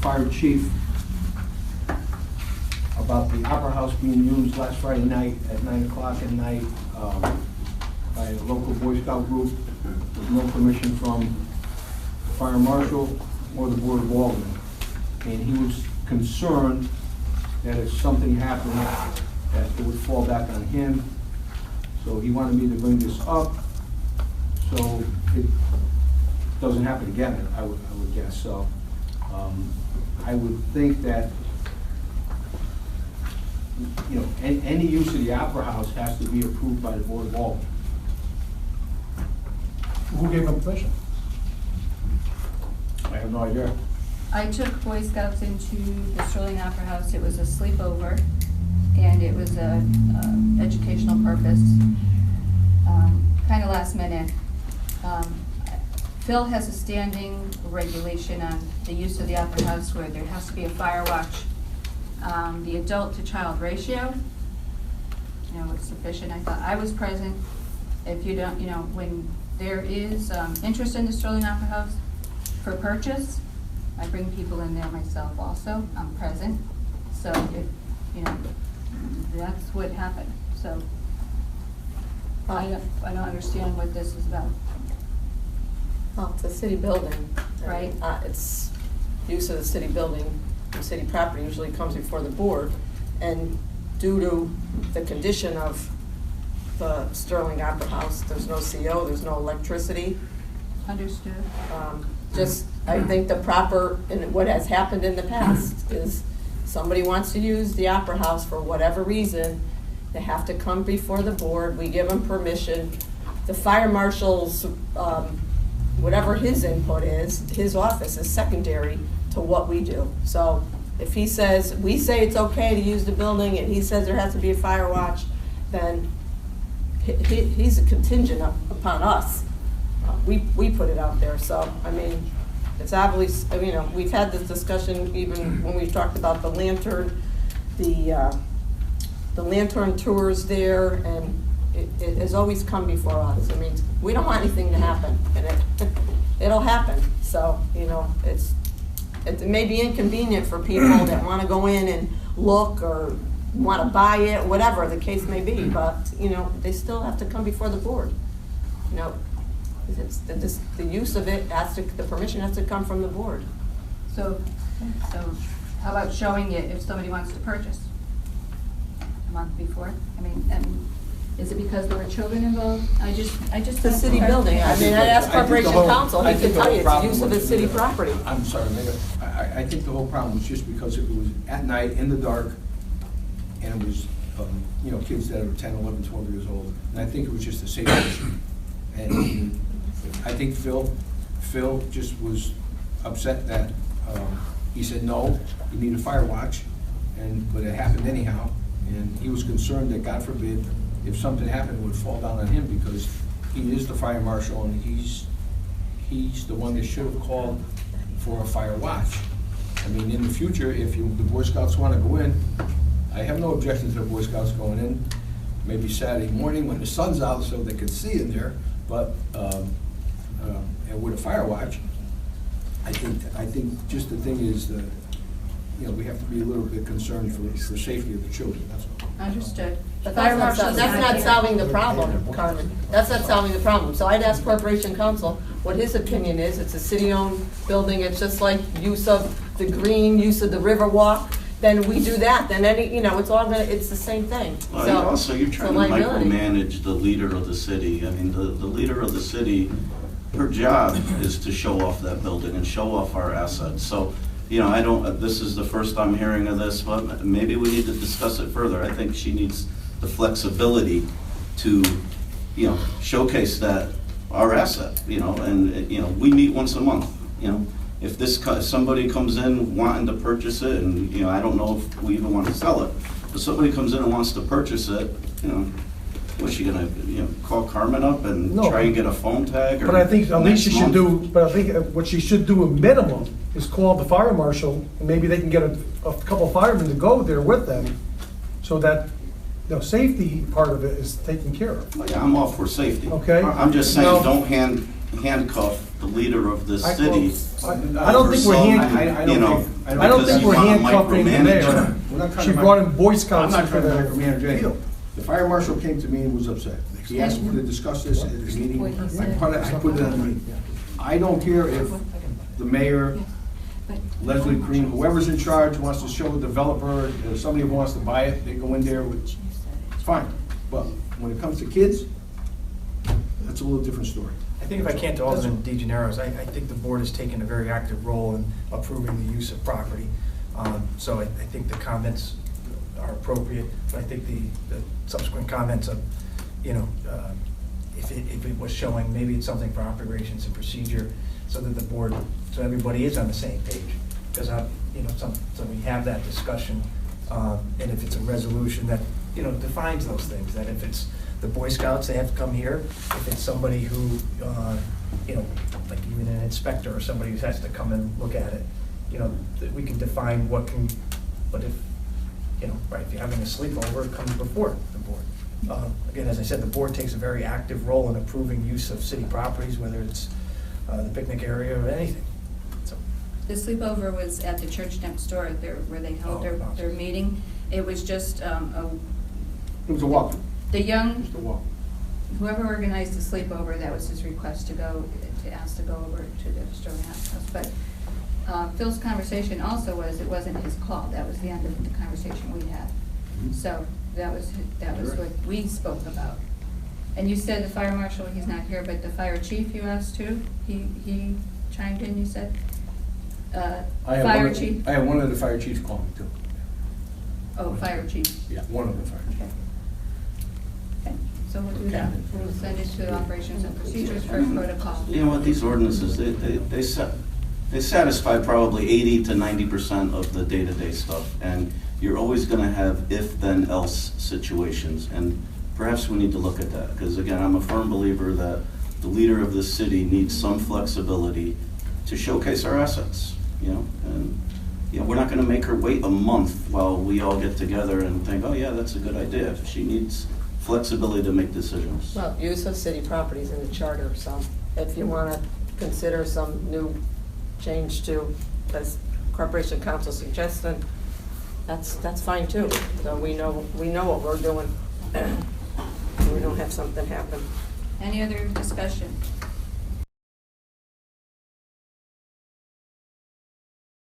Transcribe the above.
fire chief about the Opera House being used last Friday night at 9 o'clock at night by a local Boy Scout group with no permission from the fire marshal or the Board of Aldermen. And he was concerned that if something happened, that it would fall back on him. So he wanted me to bring this up so it doesn't happen again, I would guess. So I would think that, you know, any use of the Opera House has to be approved by the Board of Aldermen. Who gave him permission? I have no idea. I took Boy Scouts into the Sterling Opera House. It was a sleepover, and it was a educational purpose, kind of last minute. Phil has a standing regulation on the use of the Opera House where there has to be a fire watch. The adult to child ratio, you know, was sufficient. I thought I was present. If you don't, you know, when there is interest in the Sterling Opera House for purchase, I bring people in there myself also. I'm present. So if, you know, that's what happened. So I don't understand what this is about. Well, it's a city building. Right. It's use of the city building, the city property usually comes before the board. And due to the condition of the Sterling Opera House, there's no CO, there's no electricity. Understood. I think the proper, and what has happened in the past is somebody wants to use the Opera House for whatever reason, they have to come before the board, we give them permission. The fire marshal's, whatever his input is, his office is secondary to what we do. So if he says, we say it's okay to use the building and he says there has to be a fire watch, then he's a contingent upon us. We put it out there, so, I mean, it's obviously, you know, we've had this discussion even when we talked about the lantern, the lantern tours there, and it has always come before us. I mean, we don't want anything to happen, and it'll happen. So, you know, it may be inconvenient for people that want to go in and look or want to buy it, whatever the case may be, but, you know, they still have to come before the board. You know, it's the use of it the permission has to come from the board. So how about showing it if somebody wants to purchase a month before? I mean, and is it because there were children involved? I just. The city building, I mean, I asked Corporation Counsel, he can tell you, it's the use of the city property. I'm sorry, Mayor. I think the whole problem was just because it was at night, in the dark, and it was, you know, kids that are 10, 11, 12 years old. And I think it was just a safety issue. And I think Phil just was upset that he said, no, you need a fire watch, but it happened anyhow. And he was concerned that, God forbid, if something happened, it would fall down on him because he is the fire marshal and he's the one that should have called for a fire watch. I mean, in the future, if the Boy Scouts want to go in, I have no objection to the Boy Scouts going in, maybe Saturday morning when the sun's out so they can see in there, but and with a fire watch, I think just the thing is that, you know, we have to be a little bit concerned for safety of the children, that's all. Understood. But that's not solving the problem, Carmen. That's not solving the problem. So I'd ask Corporation Counsel what his opinion is. It's a city-owned building. It's just like use of the green, use of the river walk. Then we do that. Then it's the same thing. Well, So, also, you're trying to liability. micromanage the leader of the city. I mean, the leader of the city, her job is to show off that building and show off our assets. So, you know, this is the first I'm hearing of this, but maybe we need to discuss it further. I think she needs the flexibility to, you know, showcase that our asset, you know, and, you know, we meet once a month, you know. If somebody comes in wanting to purchase it, and, you know, I don't know if we even want to sell it, but somebody comes in and wants to purchase it, you know, what's she gonna, you know, call Carmen up and No. try and get a phone tag? Or But I think at least next she should month? do, what she should do a minimum is call the fire marshal, and maybe they can get a couple firemen to go there with them, so that the safety part of it is taken care of. Well, yeah, I'm all for safety. Okay. I'm just saying, Now- don't handcuff the leader of this I- city. I don't think we're oversaw, hand- you know, I don't because think you we're wanna handcuffing the micromanage. mayor. We're not trying She to brought in mic- Boy I'm Scouts not for trying to the micromanage anything. deal. The fire marshal came to me and was upset. He asked me to discuss this at the meeting. I put it on the meeting. I don't care if the mayor, Leslie Green, whoever's in charge wants to show a developer, if somebody wants to buy it, they go in there with, it's fine. But when it comes to kids, that's a little different story. I think if I can't to Alderman DeGenero's, I think the board has taken a very active role in approving the use of property. So I think the comments are appropriate, but I think the subsequent comments of, you know, if it was showing, maybe it's something for operations and procedure, so that the board, so everybody is on the same page. Because, you know, so we have that discussion, and if it's a resolution that, you know, defines those things, that if it's the Boy Scouts, they have to come here. If it's somebody who, you know, like even an inspector or somebody who has to come and look at it, you know, that we can define what can, but if, you know, right, if you're having a sleepover, it comes before the board. Again, as I said, the board takes a very active role in approving use of city properties, whether it's the picnic area or anything. So, The sleepover was at the church next door, where they held their meeting. It was just It was a walk, the young, just a walk. whoever organized the sleepover, that was his request to ask to go over to the historic house. But Phil's conversation also was, it wasn't his call, that was the end of the conversation we had. So that was what we spoke about. And you said the fire marshal, he's not here, but the fire chief you asked too, he chimed in, you said? Fire chief? I had one of the fire chiefs call me too. Oh, fire chief. Yeah, one of the fire chiefs. Okay. Okay, so we'll do that. We'll send it to operations and procedures for protocol. You know what, these ordinances, they satisfy probably 80 to 90% of the day-to-day stuff, and you're always gonna have if-then-else situations, and perhaps we need to look at that, because again, I'm a firm believer that the leader of the city needs some flexibility to showcase our assets, you know, and, you know, we're not gonna make her wait a month while we all get together and think, oh yeah, that's a good idea. She needs flexibility to make decisions. Well, use of city properties in the charter, so if you want to consider some new change to, as Corporation Council suggested, that's fine too. So we know what we're doing. We don't have something happen. Any other discussion?